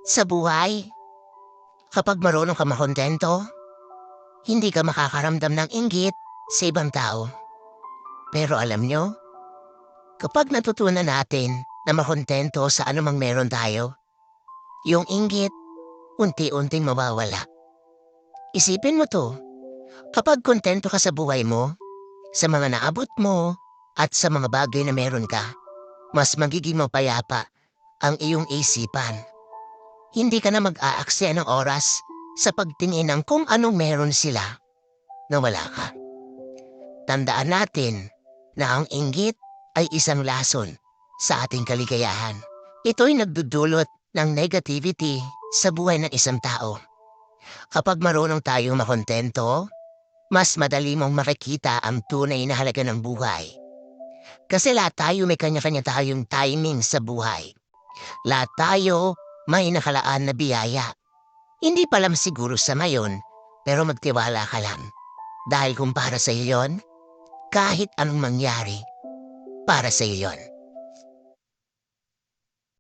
Sa buhay, kapag marunong ka makontento, hindi ka makakaramdam ng inggit sa ibang tao. Pero alam nyo, kapag natutunan natin na makontento sa anumang meron tayo, yung inggit unti-unting mawawala. Isipin mo to, kapag kontento ka sa buhay mo, sa mga naabot mo, at sa mga bagay na meron ka, mas magiging mapayapa ang iyong isipan. Hindi ka na mag-aaksaya ng oras sa pagtingin ng kung anong meron sila na wala ka. Tandaan natin na ang inggit ay isang lason sa ating kaligayahan. Ito'y nagdudulot ng negativity sa buhay ng isang tao. Kapag marunong tayong makontento, mas madali mong makikita ang tunay na halaga ng buhay. Kasi lahat tayo may kanya-kanya tayong timing sa buhay. Lahat tayo may nakalaan na biyaya. Hindi pa lang siguro sa mayon, pero magtiwala ka lang. Dahil kung para sa iyo yon, kahit anong mangyari, para sa iyo yon.